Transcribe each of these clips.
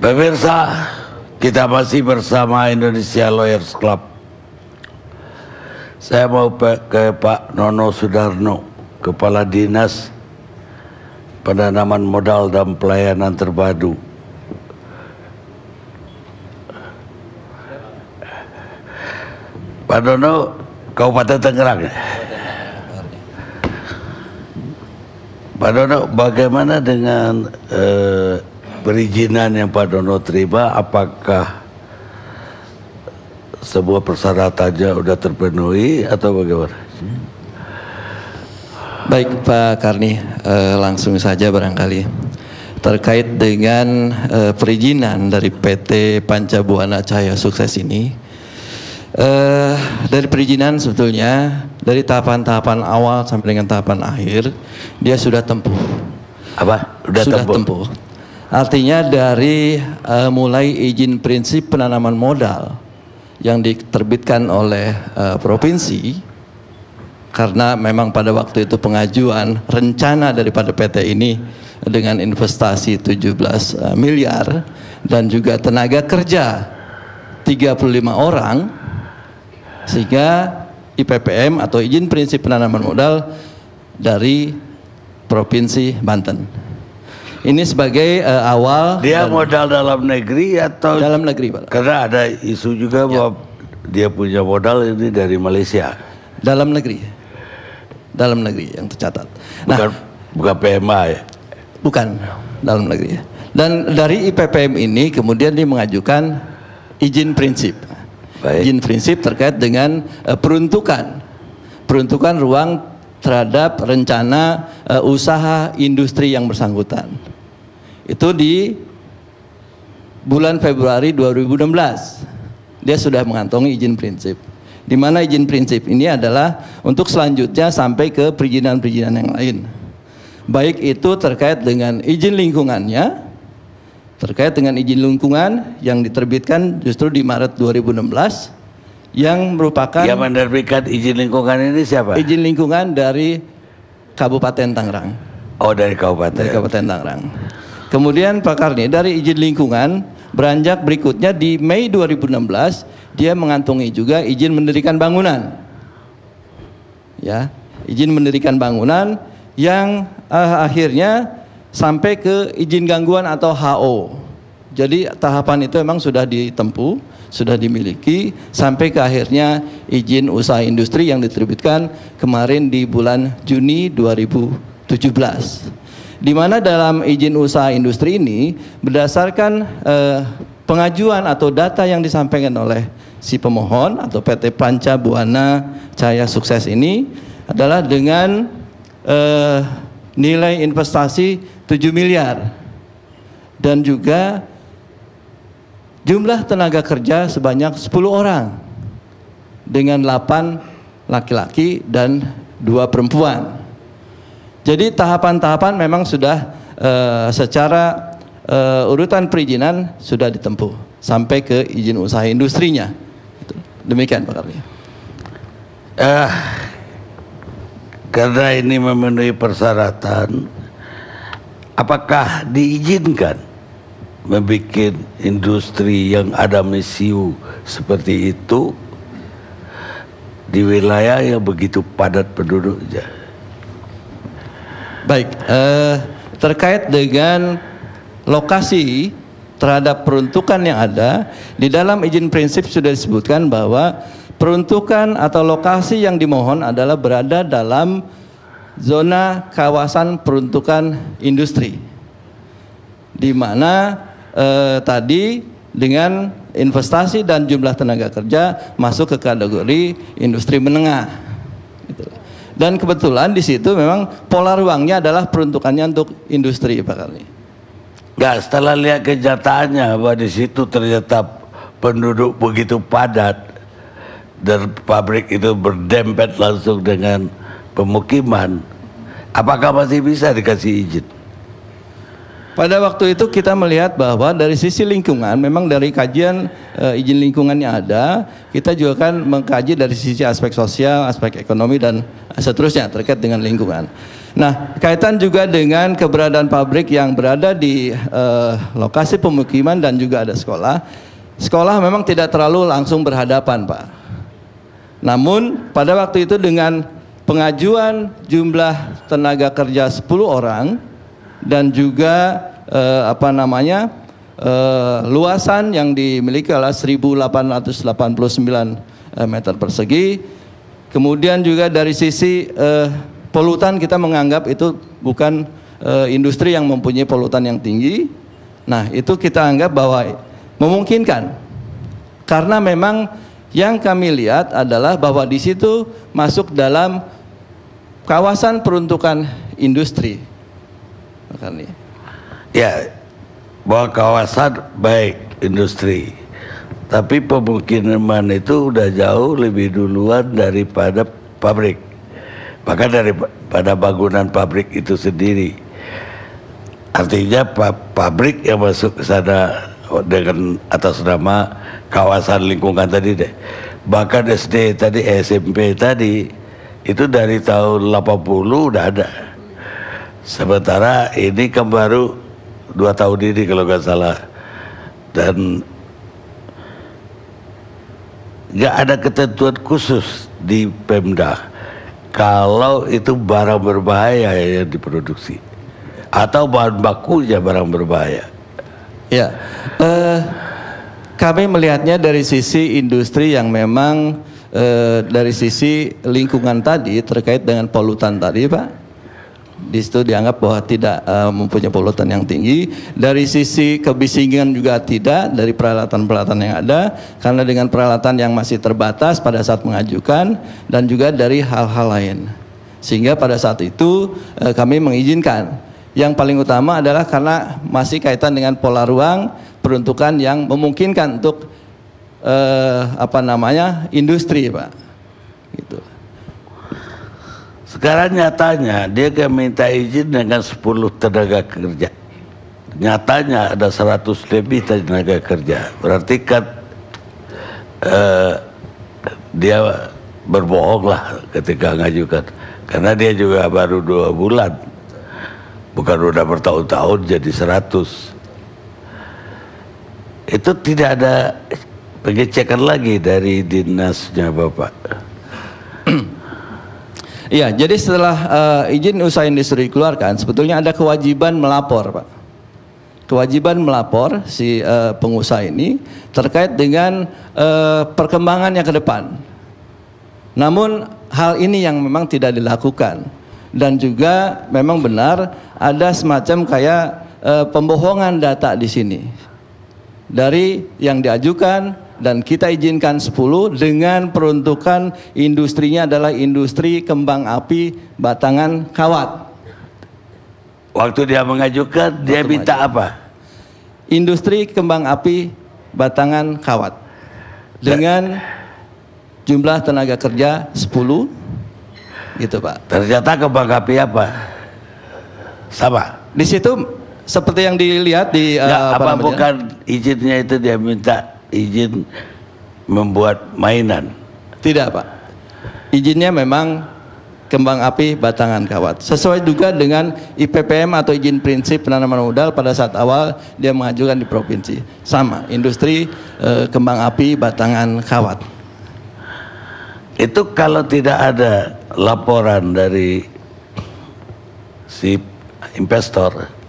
Pemirsa, kita masih bersama Indonesia Lawyers Club. Saya mau ke Pak Nono Sudarno, Kepala Dinas Penanaman Modal dan Pelayanan Terpadu. Pak Nono, Kabupaten Tangerang. Pak Nono, bagaimana dengan perizinan yang Pak Nono terima? Apakah sebuah persyaratannya sudah terpenuhi atau bagaimana? Baik Pak Karni, langsung saja barangkali terkait dengan perizinan dari PT Panca Buana Cahaya Sukses ini. Dari perizinan sebetulnya dari tahapan-tahapan awal sampai dengan tahapan akhir dia sudah tempuh. Apa? Sudah tempuh. Artinya dari mulai izin prinsip penanaman modal yang diterbitkan oleh provinsi, karena memang pada waktu itu pengajuan rencana daripada PT ini dengan investasi 17 miliar dan juga tenaga kerja 35 orang, sehingga IPPM atau izin prinsip penanaman modal dari Provinsi Banten. Ini sebagai awal. Dia modal dalam negeri atau dalam negeri, Pak? Karena ada isu juga bahwa dia punya modal ini dari Malaysia. Dalam negeri yang tercatat. Bukan PMA ya? Bukan, dalam negeri. Dan dari IPPM ini kemudian dia mengajukan izin prinsip. Baik. Izin prinsip terkait dengan peruntukan ruang terhadap rencana usaha industri yang bersangkutan. Itu di bulan Februari 2016 dia sudah mengantongi izin prinsip, di mana izin prinsip ini adalah untuk selanjutnya sampai ke perizinan-perizinan yang lain, baik itu terkait dengan izin lingkungannya, terkait dengan izin lingkungan yang diterbitkan justru di Maret 2016 yang merupakan yang menerbitkan izin lingkungan ini siapa? Izin lingkungan dari Kabupaten Tangerang. Oh, dari Kabupaten. Dari Kabupaten Tangerang. Kemudian Pak Karni, dari izin lingkungan beranjak berikutnya di Mei 2016 dia mengantongi juga izin mendirikan bangunan. Ya, izin mendirikan bangunan yang akhirnya sampai ke izin gangguan atau HO. Jadi tahapan itu memang sudah ditempuh, sudah dimiliki sampai ke akhirnya izin usaha industri yang diterbitkan kemarin di bulan Juni 2017. Di mana dalam izin usaha industri ini berdasarkan pengajuan atau data yang disampaikan oleh si pemohon atau PT Panca Buana Cahaya Sukses ini adalah dengan nilai investasi 7 miliar dan juga jumlah tenaga kerja sebanyak 10 orang dengan 8 laki-laki dan 2 perempuan. Jadi tahapan-tahapan memang sudah secara urutan perizinan sudah ditempuh sampai ke izin usaha industrinya. Demikian Pak Karni. Karena ini memenuhi persyaratan, apakah diizinkan membuat industri yang ada misiu seperti itu di wilayah yang begitu padat penduduknya? Baik, terkait dengan lokasi terhadap peruntukan yang ada, di dalam izin prinsip sudah disebutkan bahwa peruntukan atau lokasi yang dimohon adalah berada dalam zona kawasan peruntukan industri, di mana tadi dengan investasi dan jumlah tenaga kerja masuk ke kategori industri menengah. Dan kebetulan di situ memang pola ruangnya adalah peruntukannya untuk industri, Pak Karni. Enggak, setelah lihat kenyataannya bahwa di situ ternyata penduduk begitu padat dan pabrik itu berdempet langsung dengan pemukiman, apakah masih bisa dikasih izin? Pada waktu itu kita melihat bahwa dari sisi lingkungan, memang dari kajian izin lingkungan yang ada, kita juga kan mengkaji dari sisi aspek sosial, aspek ekonomi dan seterusnya terkait dengan lingkungan. Nah, kaitan juga dengan keberadaan pabrik yang berada di lokasi pemukiman dan juga ada sekolah. Sekolah memang tidak terlalu langsung berhadapan, Pak. Namun pada waktu itu dengan pengajuan jumlah tenaga kerja 10 orang dan juga luasan yang dimiliki adalah 1.889 meter persegi. Kemudian juga dari sisi polutan kita menganggap itu bukan industri yang mempunyai polutan yang tinggi. Nah, itu kita anggap bahwa memungkinkan. Karena memang yang kami lihat adalah bahwa di situ masuk dalam kawasan peruntukan industri. Ya, bahwa kawasan baik industri. Tapi pemukiman itu udah jauh lebih duluan daripada pabrik. Bahkan daripada bangunan pabrik itu sendiri. Artinya pabrik yang masuk ke sana dengan atas nama kawasan lingkungan tadi deh. Bahkan SD tadi, SMP tadi itu dari tahun 80 udah ada. Sementara ini kan baru 2 tahun ini kalau nggak salah. Dan nggak ada ketentuan khusus di Pemda kalau itu barang berbahaya yang diproduksi atau bahan bakunya barang berbahaya. Ya, kami melihatnya dari sisi industri yang memang dari sisi lingkungan tadi terkait dengan polutan tadi, Pak. Di situ dianggap bahwa tidak mempunyai polutan yang tinggi. Dari sisi kebisingan juga tidak, dari peralatan-peralatan yang ada, karena dengan peralatan yang masih terbatas pada saat mengajukan, dan juga dari hal-hal lain. Sehingga pada saat itu kami mengizinkan. Yang paling utama adalah karena masih kaitan dengan pola ruang peruntukan yang memungkinkan untuk industri, Pak. Gitu. Sekarang nyatanya dia kan minta izin dengan 10 tenaga kerja. Nyatanya ada 100 lebih tenaga kerja. Berarti kan dia berbohong lah ketika ngajukan. Karena dia juga baru 2 bulan. Bukan udah bertahun-tahun jadi 100. Itu tidak ada pengecekan lagi dari dinasnya Bapak. Iya, jadi setelah izin usaha industri dikeluarkan, sebetulnya ada kewajiban melapor, Pak. Kewajiban melapor si pengusaha ini terkait dengan perkembangannya ke depan. Namun hal ini yang memang tidak dilakukan, dan juga memang benar ada semacam kayak pembohongan data di sini dari yang diajukan. Dan kita izinkan 10 dengan peruntukan industrinya adalah industri kembang api batangan kawat. Waktu dia mengajukan, dia minta apa? Industri kembang api batangan kawat. Dengan jumlah tenaga kerja 10, gitu Pak. Ternyata kembang api apa? Sama. Di situ seperti yang dilihat di bukan izinnya itu dia minta izin membuat mainan? Tidak, Pak. Izinnya memang kembang api batangan kawat. Sesuai juga dengan IPPM atau izin prinsip penanaman modal pada saat awal dia mengajukan di provinsi. Sama, industri kembang api batangan kawat. Itu kalau tidak ada laporan dari si investor,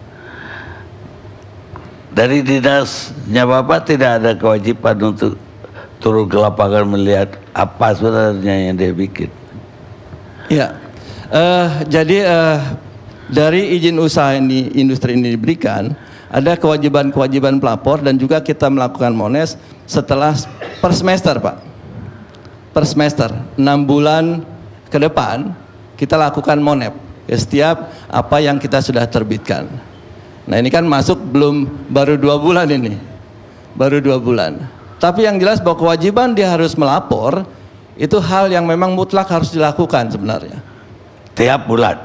dari dinasnya Bapak tidak ada kewajiban untuk turun ke lapangan melihat apa sebenarnya yang dia bikin. Ya, jadi dari izin usaha ini, industri ini diberikan, ada kewajiban-kewajiban pelapor, dan juga kita melakukan mones setelah per semester, Pak. Per semester, 6 bulan ke depan kita lakukan monep ya, setiap apa yang kita sudah terbitkan. Nah ini kan masuk baru 2 bulan ini, baru 2 bulan. Tapi yang jelas bahwa kewajiban dia harus melapor itu hal yang memang mutlak harus dilakukan sebenarnya. Tiap bulan?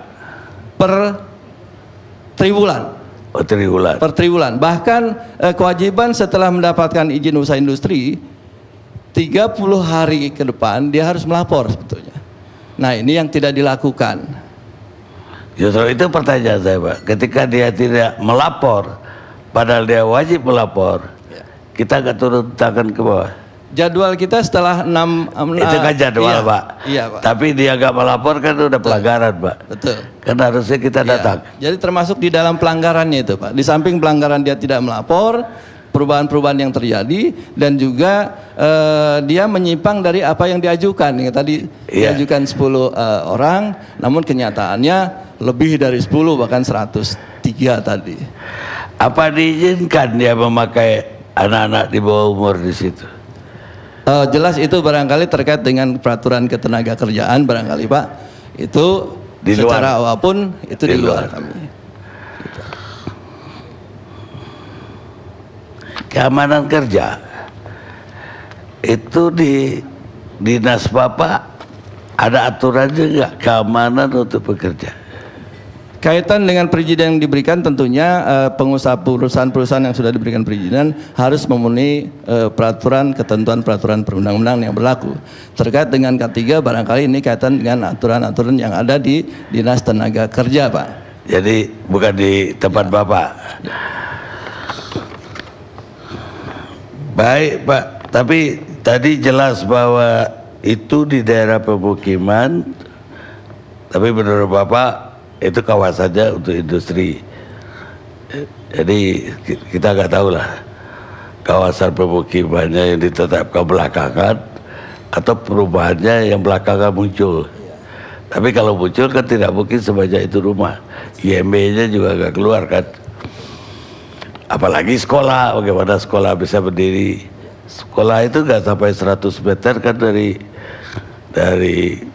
Per triwulan. Oh, triwulan. Per triwulan. Bahkan kewajiban setelah mendapatkan izin usaha industri 30 hari ke depan dia harus melapor sebetulnya. Nah ini yang tidak dilakukan. Justru itu pertanyaan saya, Pak. Ketika dia tidak melapor, padahal dia wajib melapor, kita nggak turun tangan ke bawah. Jadwal kita setelah 6 Itu kan jadwal, iya, Pak. Iya, Pak. Tapi dia nggak melapor kan udah pelanggaran, Pak. Betul. Kan harusnya kita datang. Jadi termasuk di dalam pelanggarannya itu, Pak. Di samping pelanggaran dia tidak melapor, perubahan-perubahan yang terjadi, dan juga dia menyimpang dari apa yang diajukan. Yang tadi diajukan 10 orang, namun kenyataannya lebih dari 10, bahkan 103 tadi. Apa diizinkan dia memakai anak-anak di bawah umur di situ? Jelas itu barangkali terkait dengan peraturan ketenagakerjaan barangkali, Pak. Itu di secara luar. apapun itu di luar kami. Keamanan kerja itu di dinas Bapak ada aturannya nggak keamanan untuk pekerja? Kaitan dengan perizinan yang diberikan, tentunya pengusaha perusahaan-perusahaan yang sudah diberikan perizinan harus memenuhi peraturan, ketentuan peraturan perundang-undangan yang berlaku. Terkait dengan K3 barangkali ini kaitan dengan aturan-aturan yang ada di Dinas Tenaga Kerja, Pak. Jadi bukan di tempat Bapak. Baik, Pak. Tapi tadi jelas bahwa itu di daerah pemukiman, tapi menurut Bapak itu kawasannya untuk industri. Jadi kita nggak tahu lah kawasan pemukimannya yang ditetapkan belakangan atau perubahannya yang belakangan muncul. Tapi kalau muncul kan tidak mungkin sebanyak itu rumah. IMB-nya juga nggak keluar kan. Apalagi sekolah, bagaimana sekolah bisa berdiri? Sekolah itu nggak sampai 100 meter kan dari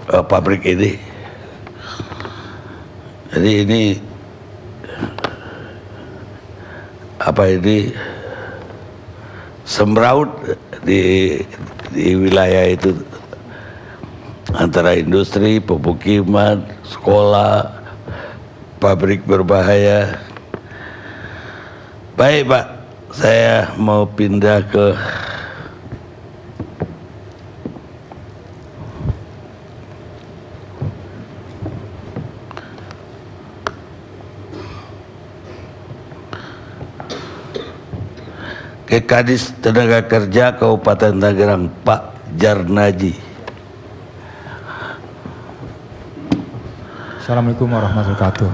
pabrik ini. Jadi ini semraut di wilayah itu antara industri, pemukiman, sekolah, pabrik berbahaya. Baik, Pak, saya mau pindah ke Kadis Tenaga Kerja Kabupaten Tangerang, Pak Jarnaji. Assalamualaikum warahmatullahi wabarakatuh.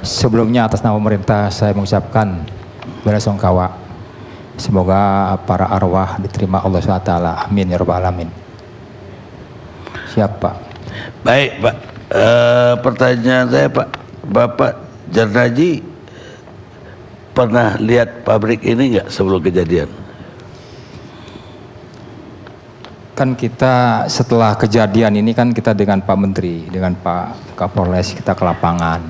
Sebelumnya atas nama pemerintah saya mengucapkan belasungkawa. Semoga para arwah diterima Allah SWT. Amin ya rabbal alamin. Siap, Pak. Baik, Pak. Pertanyaan saya, Pak, Bapak Jarnaji pernah lihat pabrik ini nggak sebelum kejadian? Kan kita setelah kejadian ini kan kita dengan Pak Menteri, dengan Pak Kapolres kita ke lapangan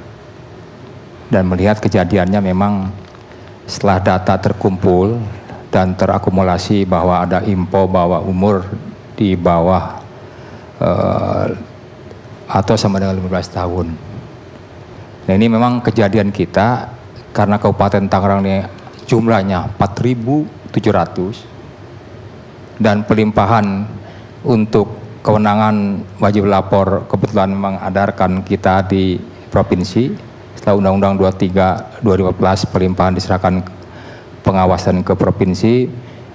dan melihat kejadiannya. Memang setelah data terkumpul dan terakumulasi bahwa ada info bahwa umur di bawah atau sama dengan 15 tahun. Nah, ini memang kejadian kita karena Kabupaten Tangerang ini jumlahnya 4.700 dan pelimpahan untuk kewenangan wajib lapor kebetulan mengadarkan kita di provinsi. Setelah Undang-Undang 23 2014 pelimpahan diserahkan pengawasan ke provinsi,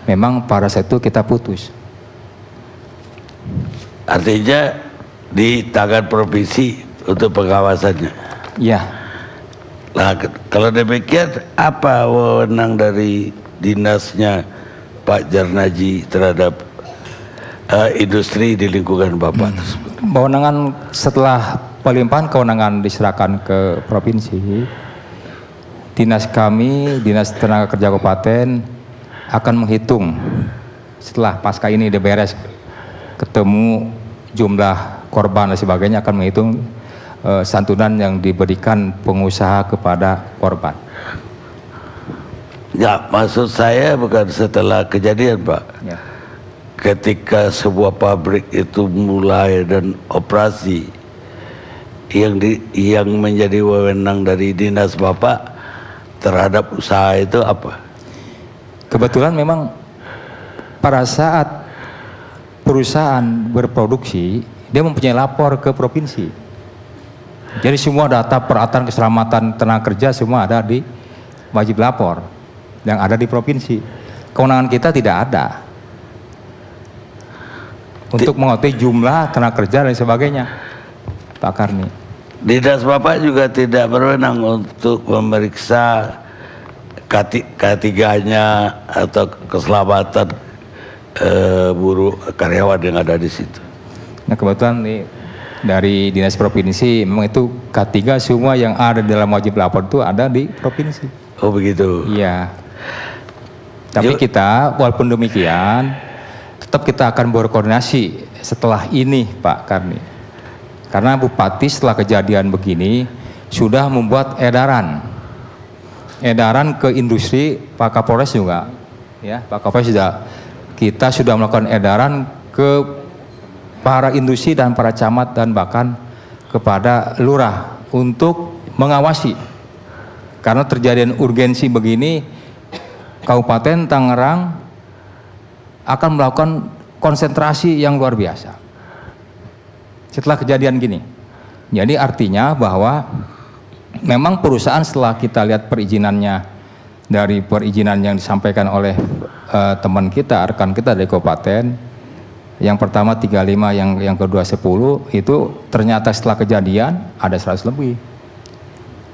memang pada saat itu kita putus. Artinya di tangan provinsi untuk pengawasannya. Iya. Nah, kalau demikian apa wewenang dari dinasnya Pak Jarnaji terhadap industri di lingkungan Bapak tersebut? Kewenangan setelah pelimpahan kewenangan diserahkan ke provinsi, dinas kami, Dinas Tenaga Kerja Kabupaten akan menghitung setelah pasca ini diberes, ketemu jumlah korban dan sebagainya, akan menghitung santunan yang diberikan pengusaha kepada korban. Ya, maksud saya bukan setelah kejadian, Pak. Ya. Ketika sebuah pabrik itu mulai dan operasi, yang menjadi wewenang dari dinas Bapak terhadap usaha itu apa? Kebetulan memang pada saat perusahaan berproduksi, dia mempunyai lapor ke provinsi. Jadi semua data peralatan keselamatan tenaga kerja semua ada di wajib lapor yang ada di provinsi. Kewenangan kita tidak ada untuk mengetahui jumlah tenaga kerja dan sebagainya, Pak Karni. Dinas Bapak juga tidak berwenang untuk memeriksa K3-nya atau keselamatan buruh karyawan yang ada di situ. Nah kebetulan nih, dari dinas provinsi memang itu K3 semua yang ada di dalam wajib lapor itu ada di provinsi. Oh begitu. Iya. Tapi kita walaupun demikian tetap kita akan berkoordinasi setelah ini Pak Karni. Karena Bupati setelah kejadian begini sudah membuat edaran ke industri, Pak Kapolres juga, ya Pak Kapolres kita sudah melakukan edaran ke para industri dan para camat dan bahkan kepada lurah untuk mengawasi. Karena terjadian urgensi begini, Kabupaten Tangerang akan melakukan konsentrasi yang luar biasa setelah kejadian gini. Jadi artinya bahwa memang perusahaan setelah kita lihat perizinannya, dari perizinan yang disampaikan oleh teman kita, rekan kita dari kabupaten, yang pertama 35, yang kedua 10, itu ternyata setelah kejadian ada 100 lebih.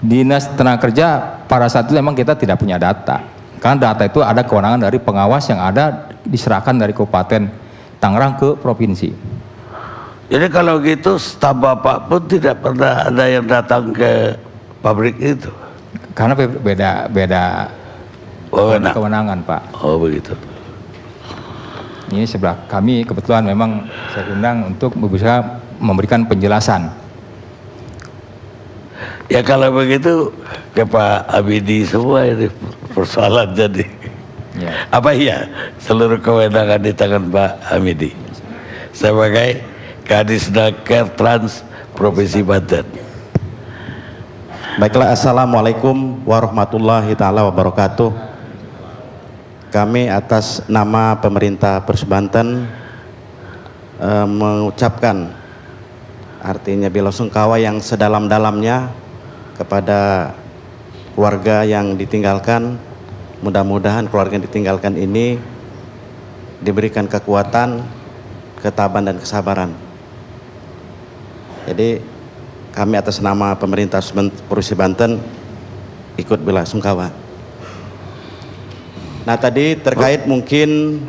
Dinas Tenaga Kerja pada saat itu memang kita tidak punya data, karena data itu ada kewenangan dari pengawas yang ada diserahkan dari Kabupaten Tangerang ke provinsi. Jadi kalau gitu staf Bapak pun tidak pernah ada yang datang ke pabrik itu? Karena beda kewenangan Pak. Oh begitu. Ini sebelah kami kebetulan memang saya undang untuk bisa memberikan penjelasan. Ya kalau begitu ke Pak Abidi semua ini persoalan jadi. Ya. Apa iya seluruh kewenangan di tangan Pak Hamidi sebagai Kadisnaker Trans Provinsi Banten. Baiklah, assalamualaikum warahmatullahi taala wabarakatuh. Kami atas nama pemerintah Provinsi Banten mengucapkan artinya bela sungkawa yang sedalam-dalamnya kepada keluarga yang ditinggalkan. Mudah-mudahan keluarga yang ditinggalkan ini diberikan kekuatan, ketabahan dan kesabaran. Jadi kami atas nama pemerintah Provinsi Banten ikut bela sungkawa. Nah tadi terkait mungkin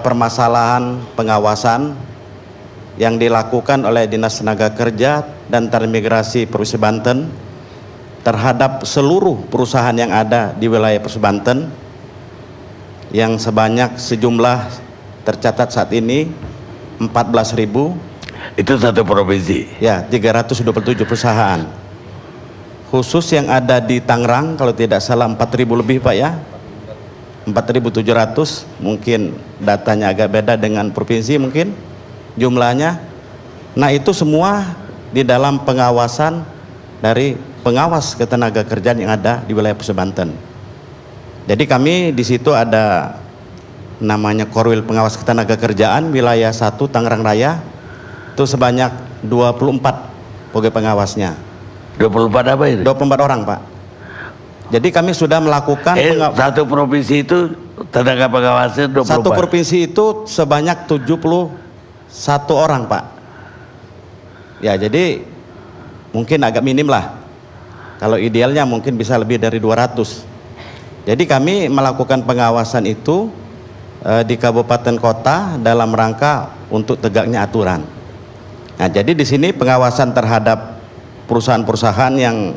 permasalahan pengawasan yang dilakukan oleh Dinas Tenaga Kerja dan Transmigrasi Provinsi Banten terhadap seluruh perusahaan yang ada di wilayah Provinsi Banten yang sebanyak sejumlah tercatat saat ini 14.000. Itu satu provinsi. Ya, 327 perusahaan. Khusus yang ada di Tangerang kalau tidak salah 4.000 lebih Pak ya. 4.700, mungkin datanya agak beda dengan provinsi mungkin jumlahnya. Nah, itu semua di dalam pengawasan dari pengawas ketenaga kerjaan yang ada di wilayah Provinsi Banten. Jadi kami di situ ada namanya Korwil Pengawas Ketenaga Kerjaan wilayah 1 Tangerang Raya. Itu sebanyak 24 pegawai pengawasnya. 24 apa itu? 24 orang Pak. Jadi kami sudah melakukan satu provinsi itu tenaga pengawasnya 24. Satu provinsi itu sebanyak 71 orang Pak. Ya jadi mungkin agak minim lah. Kalau idealnya mungkin bisa lebih dari 200. Jadi kami melakukan pengawasan itu di kabupaten kota dalam rangka untuk tegaknya aturan. Nah, jadi di sini pengawasan terhadap perusahaan-perusahaan yang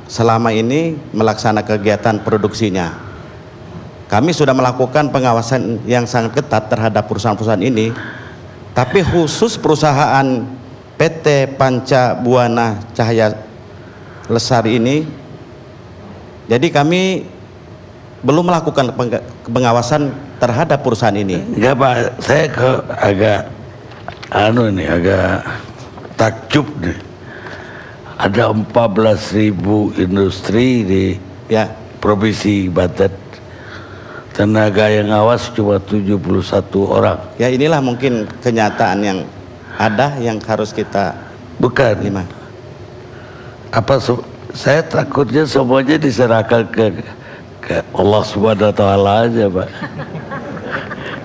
selama ini melaksanakan kegiatan produksinya. Kami sudah melakukan pengawasan yang sangat ketat terhadap perusahaan-perusahaan ini, tapi khusus perusahaan PT Panca Buana Cahaya Lestari ini, jadi kami belum melakukan pengawasan terhadap perusahaan ini. Enggak Pak, saya agak agak takjub nih. Ada 14.000 industri di Provinsi Banten. Tenaga yang awas cuma 71 orang. Ya inilah mungkin kenyataan yang ada yang harus kita bukan. Saya takutnya semuanya diserahkan ke Allah Subhanahu wa taala aja, Pak.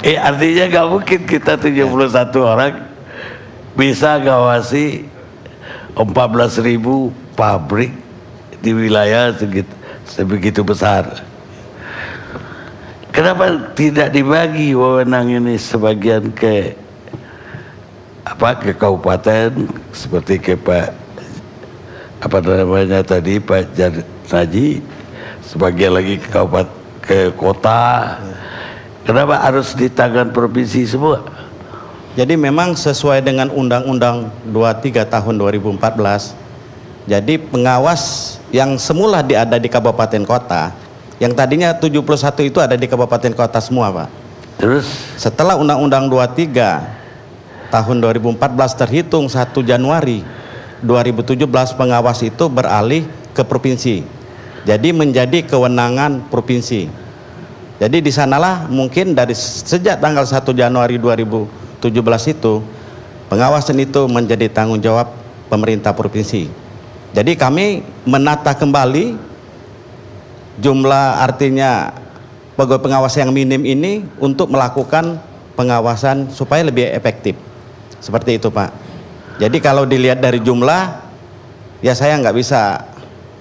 Artinya nggak mungkin kita 71 orang bisa ngawasi 14.000 pabrik di wilayah sebegitu besar. Kenapa tidak dibagi wewenang ini sebagian ke kabupaten seperti ke Pak Pak Naji, sebagian lagi ke kabupaten, ke kota. Kenapa harus di tangan provinsi semua? Jadi memang sesuai dengan Undang-Undang 23 tahun 2014. Jadi pengawas yang semula ada di kabupaten kota, yang tadinya 71 itu ada di kabupaten kota semua, Pak. Terus setelah Undang-Undang 23 tahun 2014 terhitung 1 Januari 2017 pengawas itu beralih ke provinsi. Jadi menjadi kewenangan provinsi. Jadi di sanalah mungkin dari sejak tanggal 1 Januari 2017 itu pengawasan itu menjadi tanggung jawab pemerintah provinsi. Jadi kami menata kembali jumlah, artinya pegawai pengawas yang minim ini untuk melakukan pengawasan supaya lebih efektif. Seperti itu, Pak. Jadi kalau dilihat dari jumlah, ya saya nggak bisa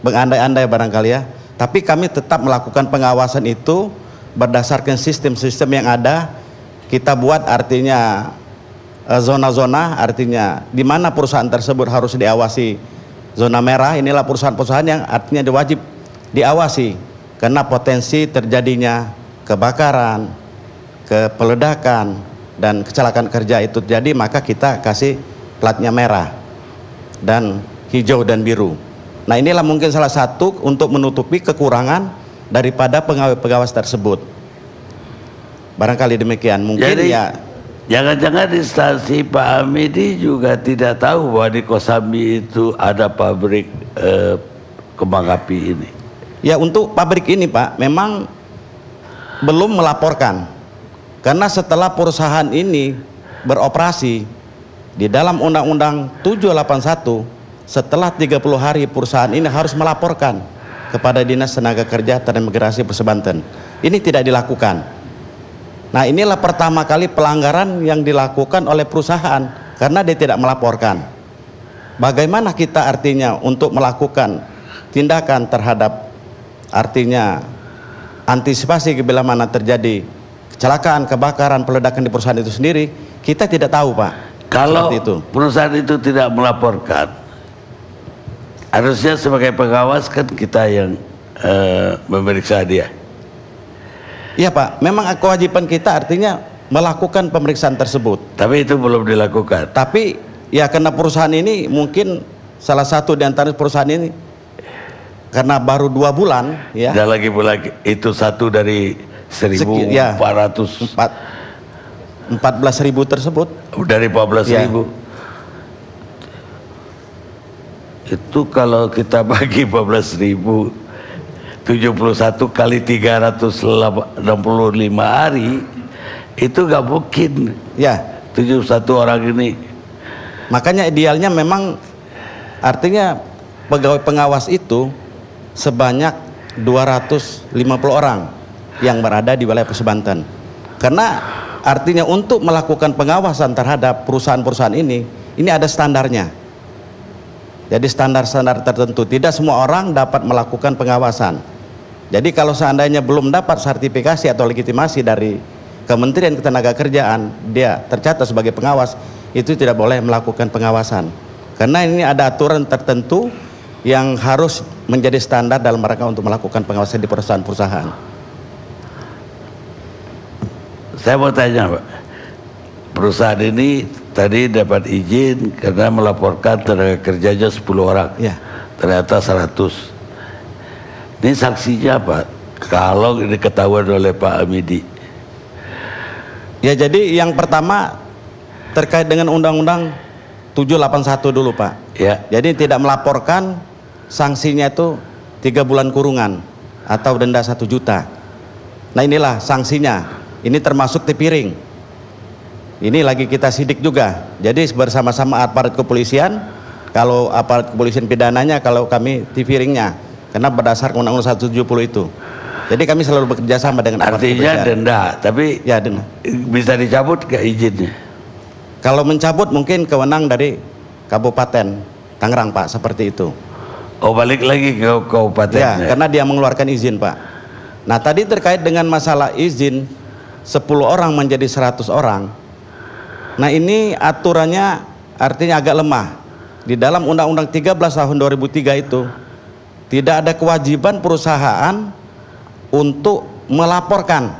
mengandai-andai barangkali ya. Tapi kami tetap melakukan pengawasan itu berdasarkan sistem-sistem yang ada. Kita buat artinya zona-zona, artinya di mana perusahaan tersebut harus diawasi. Zona merah inilah perusahaan-perusahaan yang artinya wajib diawasi karena potensi terjadinya kebakaran, peledakan dan kecelakaan kerja itu terjadi, maka kita kasih platnya merah dan hijau dan biru. Nah, inilah mungkin salah satu untuk menutupi kekurangan daripada pegawai-pegawai tersebut. Barangkali demikian. Mungkin jadi, ya jangan-jangan di instansi Pak Hamidi juga tidak tahu bahwa di Kosambi itu ada pabrik kembang api ini. Ya, untuk pabrik ini, Pak, memang belum melaporkan. Karena setelah perusahaan ini beroperasi di dalam Undang-Undang 781, setelah 30 hari perusahaan ini harus melaporkan kepada Dinas Tenaga Kerja dan Transmigrasi Banten. Ini tidak dilakukan. Nah, inilah pertama kali pelanggaran yang dilakukan oleh perusahaan karena dia tidak melaporkan. Bagaimana kita artinya untuk melakukan tindakan terhadap artinya antisipasi bila mana terjadi kecelakaan, kebakaran, peledakan di perusahaan itu sendiri, kita tidak tahu, Pak. Kalau itu. Perusahaan itu tidak melaporkan, harusnya sebagai pengawas kan kita yang memeriksa dia. Iya, Pak, memang kewajiban kita artinya melakukan pemeriksaan tersebut. Tapi itu belum dilakukan. Tapi ya karena perusahaan ini mungkin salah satu di antara perusahaan ini karena baru 2 bulan ya. Dan lagi pula itu satu dari 1.400 ya, 14.000 tersebut. Dari 14.000 ya. Itu kalau kita bagi 14.000 71 kali 365 hari itu gak mungkin ya 71 orang ini. Makanya idealnya memang artinya pegawai pengawas itu sebanyak 250 orang yang berada di wilayah Banten. Karena artinya untuk melakukan pengawasan terhadap perusahaan-perusahaan ini ada standarnya. Jadi standar-standar tertentu, tidak semua orang dapat melakukan pengawasan. Jadi kalau seandainya belum dapat sertifikasi atau legitimasi dari Kementerian Ketenagakerjaan, dia tercatat sebagai pengawas, itu tidak boleh melakukan pengawasan. Karena ini ada aturan tertentu yang harus menjadi standar dalam rangka untuk melakukan pengawasan di perusahaan-perusahaan. Saya mau tanya, Pak, perusahaan ini tadi dapat izin karena melaporkan tenaga kerjanya 10 orang, ya. Ternyata 100. Ini saksinya apa? Kalau ini ketahuan oleh Pak Hamidi. Ya, jadi yang pertama terkait dengan Undang-Undang 781 dulu, Pak. Ya. Jadi tidak melaporkan, sanksinya itu 3 bulan kurungan atau denda 1 juta. Nah, inilah sanksinya. Ini termasuk tipiring. Ini lagi kita sidik juga. Jadi bersama-sama aparat kepolisian Kalau aparat kepolisian pidananya, kalau kami TV ringnya, karena berdasarkan Undang-Undang 170 itu. Jadi kami selalu bekerja sama dengan aparat Artinya kepolisian. denda, tapi Ya, denda. bisa dicabut ke izinnya. Kalau mencabut mungkin kewenang dari Kabupaten Tangerang, Pak, seperti itu. Oh, balik lagi ke Ya, kabupatennya. karena dia mengeluarkan izin, Pak. Nah, tadi terkait dengan masalah izin 10 orang menjadi 100 orang. Nah, ini aturannya artinya agak lemah. Di dalam Undang-Undang 13 tahun 2003 itu tidak ada kewajiban perusahaan untuk melaporkan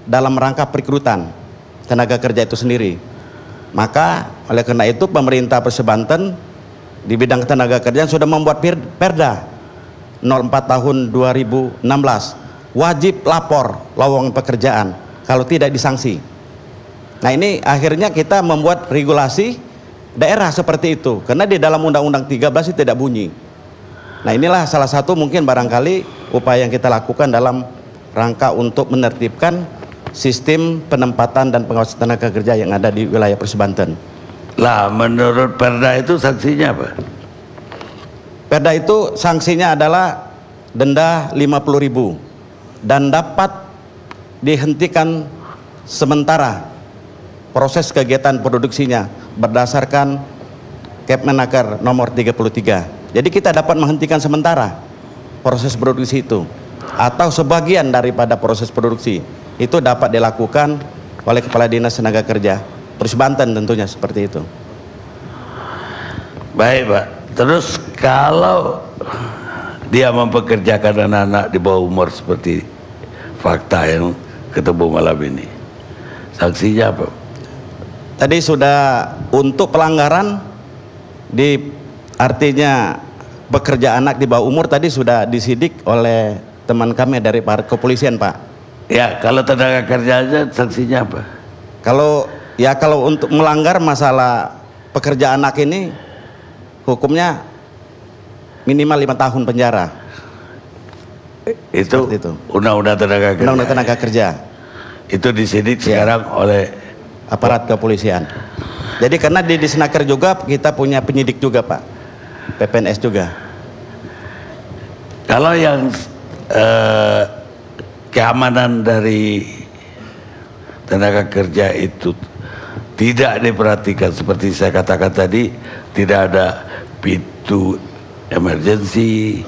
dalam rangka perekrutan tenaga kerja itu sendiri. Maka oleh karena itu pemerintah Provinsi Banten di bidang tenaga kerja sudah membuat Perda 04 tahun 2016, wajib lapor lowongan pekerjaan, kalau tidak disanksi. Nah, ini akhirnya kita membuat regulasi daerah seperti itu, karena di dalam Undang-Undang 13 itu tidak bunyi. Nah, inilah salah satu mungkin barangkali upaya yang kita lakukan dalam rangka untuk menertibkan sistem penempatan dan pengawasan tenaga kerja yang ada di wilayah Provinsi Banten. Lah, menurut Perda itu sanksinya apa? Perda itu sanksinya adalah denda 50.000 dan dapat dihentikan sementara proses kegiatan produksinya berdasarkan Kepmenaker nomor 33. Jadi kita dapat menghentikan sementara proses produksi itu, atau sebagian daripada proses produksi itu dapat dilakukan oleh Kepala Dinas Tenaga Kerja Provinsi Banten, tentunya seperti itu. Baik, Pak. Terus kalau dia mempekerjakan anak-anak di bawah umur seperti fakta yang ketemu malam ini, sanksinya apa? Tadi sudah untuk pelanggaran artinya pekerja anak di bawah umur tadi sudah disidik oleh teman kami dari aparat kepolisian, Pak. Ya, kalau tenaga kerjanya sanksinya apa? Kalau untuk melanggar masalah pekerja anak ini hukumnya minimal 5 tahun penjara. Itu Seperti itu. Undang-Undang Tenaga Kerja. Undang-Undang Tenaga Kerja. Itu disidik Ya. sekarang oleh Aparat kepolisian. Jadi karena di Disnaker juga kita punya penyidik juga, Pak. PPNS juga. kalau yang keamanan dari tenaga kerja itu tidak diperhatikan, seperti saya katakan tadi, tidak ada pintu emergency,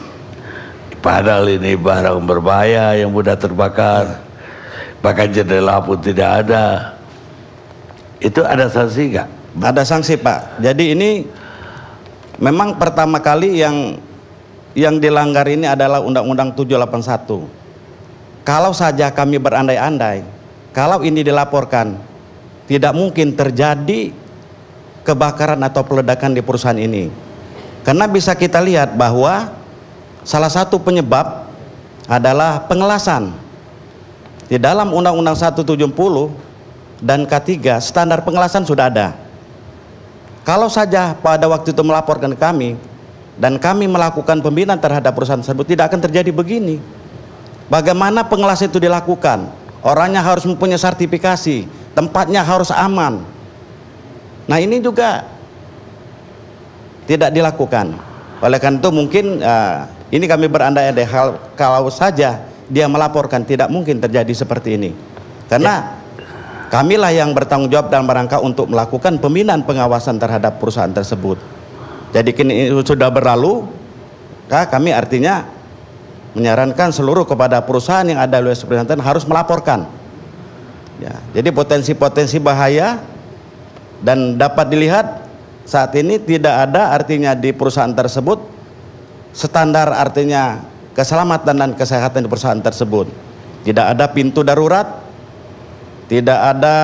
padahal ini barang berbahaya yang mudah terbakar, bahkan jendela pun tidak ada, itu ada sanksi nggak? Ada sanksi, Pak. Jadi ini memang pertama kali yang dilanggar ini adalah Undang-Undang 781. Kalau saja kami berandai-andai, kalau ini dilaporkan, tidak mungkin terjadi kebakaran atau peledakan di perusahaan ini. Karena bisa kita lihat bahwa salah satu penyebab adalah pengelasan. Di dalam Undang-Undang 170 dan K3 standar pengelasan sudah ada. Kalau saja pada waktu itu melaporkan ke kami dan kami melakukan pembinaan terhadap perusahaan tersebut, tidak akan terjadi begini. Bagaimana pengelasan itu dilakukan? Orangnya harus mempunyai sertifikasi, tempatnya harus aman. Nah, ini juga tidak dilakukan. Oleh karena itu mungkin ini kami berandai-andai kalau saja dia melaporkan, tidak mungkin terjadi seperti ini. Karena kamilah yang bertanggung jawab dalam rangka untuk melakukan pembinaan pengawasan terhadap perusahaan tersebut. Jadi kini sudah berlalu, kami artinya menyarankan seluruh kepada perusahaan yang ada di wilayah Banten harus melaporkan. Ya, jadi potensi-potensi bahaya dan dapat dilihat saat ini tidak ada artinya di perusahaan tersebut standar artinya keselamatan dan kesehatan di perusahaan tersebut. Tidak ada pintu darurat, tidak ada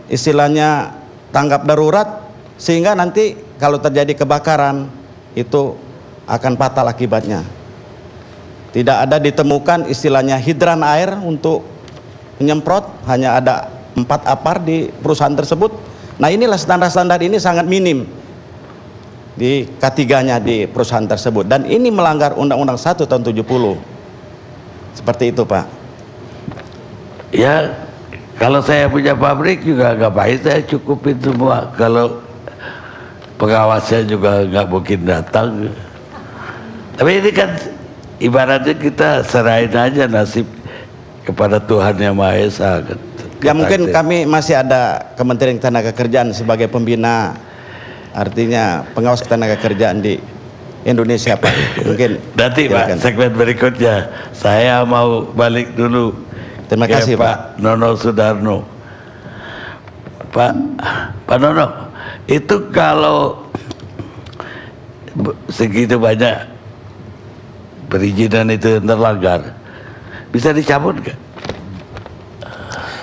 istilahnya tanggap darurat, sehingga nanti kalau terjadi kebakaran itu akan fatal akibatnya. Tidak ada ditemukan istilahnya hidran air untuk menyemprot, hanya ada 4 apar di perusahaan tersebut. Nah, inilah standar-standar ini sangat minim di K3-nya di perusahaan tersebut, dan ini melanggar Undang-Undang 1 tahun 70. Seperti itu, Pak. Ya, kalau saya punya pabrik juga nggak baik, saya cukupin semua. Kalau pengawasnya juga nggak mungkin datang. Tapi ini kan ibaratnya kita serahin aja nasib kepada Tuhan Yang Maha Esa. Ya mungkin kami masih ada Kementerian Ketenagakerjaan sebagai pembina, artinya pengawas ketenagakerjaan di Indonesia Pak. Mungkin nanti Pak, segmen berikutnya saya mau balik dulu. Terima kasih Pak Nono Sudarno. Pak Nono, itu kalau segitu banyak perizinan itu terlanggar, bisa dicabut nggak?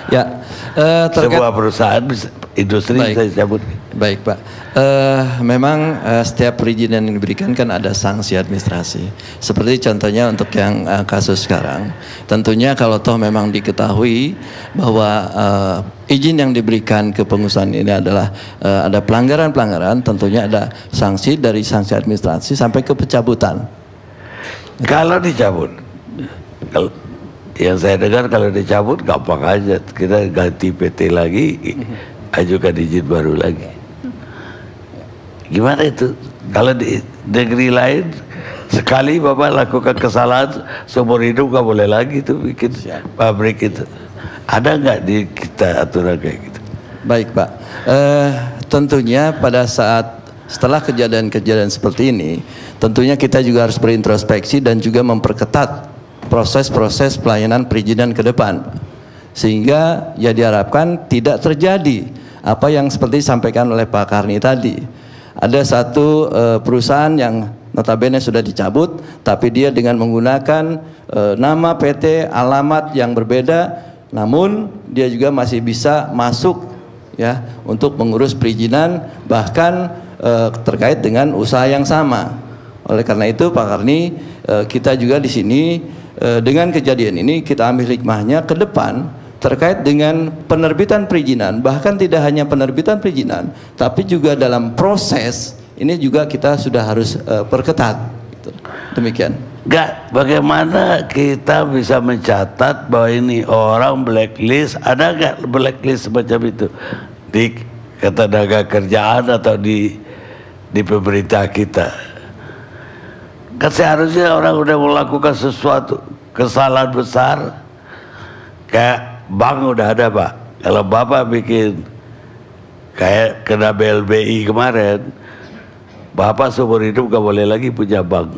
Ya, sebuah perusahaan industri bisa dicabut. Baik Pak, memang setiap perizinan yang diberikan kan ada sanksi administrasi. Seperti contohnya untuk yang kasus sekarang, tentunya kalau toh memang diketahui bahwa izin yang diberikan ke pengusahaan ini adalah ada pelanggaran-pelanggaran, tentunya ada sanksi dari sanksi administrasi sampai ke pencabutan. Kalau dicabut, kalau yang saya dengar kalau dicabut gampang aja, kita ganti PT lagi, ajukan izin baru lagi. Gimana itu? Kalau di negeri lain sekali Bapak lakukan kesalahan seumur hidup nggak boleh lagi tuh bikin pabrik itu. Ada nggak di kita aturan kayak gitu? Baik Pak, tentunya pada saat setelah kejadian-kejadian seperti ini, tentunya kita juga harus berintrospeksi dan juga memperketat proses-proses pelayanan perizinan ke depan, sehingga ya diharapkan tidak terjadi apa yang seperti disampaikan oleh Pak Karni tadi. Ada satu perusahaan yang notabene sudah dicabut, tapi dia dengan menggunakan nama PT, alamat yang berbeda, namun dia juga masih bisa masuk ya untuk mengurus perizinan, bahkan terkait dengan usaha yang sama. Oleh karena itu Pak Karni, kita juga di sini dengan kejadian ini kita ambil hikmahnya ke depan terkait dengan penerbitan perizinan, bahkan tidak hanya penerbitan perizinan, tapi juga dalam proses ini juga kita sudah harus perketat. Demikian. Enggak, bagaimana kita bisa mencatat bahwa ini orang blacklist? Ada nggak blacklist semacam itu di ketenagakerjaan atau di pemerintah kita? Kan seharusnya orang udah melakukan sesuatu kesalahan besar, kayak bank udah ada Pak. Kalau Bapak bikin kayak kena BLBI kemarin, Bapak seumur hidup gak boleh lagi punya bank.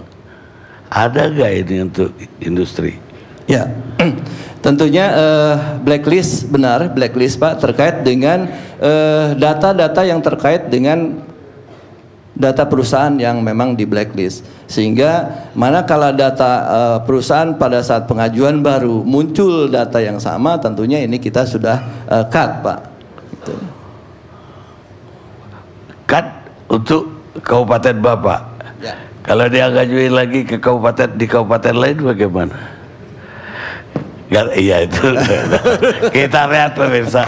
Ada gak ini untuk industri? Ya, tentunya blacklist, benar blacklist Pak, terkait dengan data-data yang terkait dengan data perusahaan yang memang di blacklist, sehingga manakala data perusahaan pada saat pengajuan baru muncul data yang sama, tentunya ini kita sudah cut Pak. Gitu. Cut untuk kabupaten Bapak. Ya. Kalau dia ngajuin lagi ke kabupaten di kabupaten lain bagaimana? Iya itu. Kita lihat pemirsa.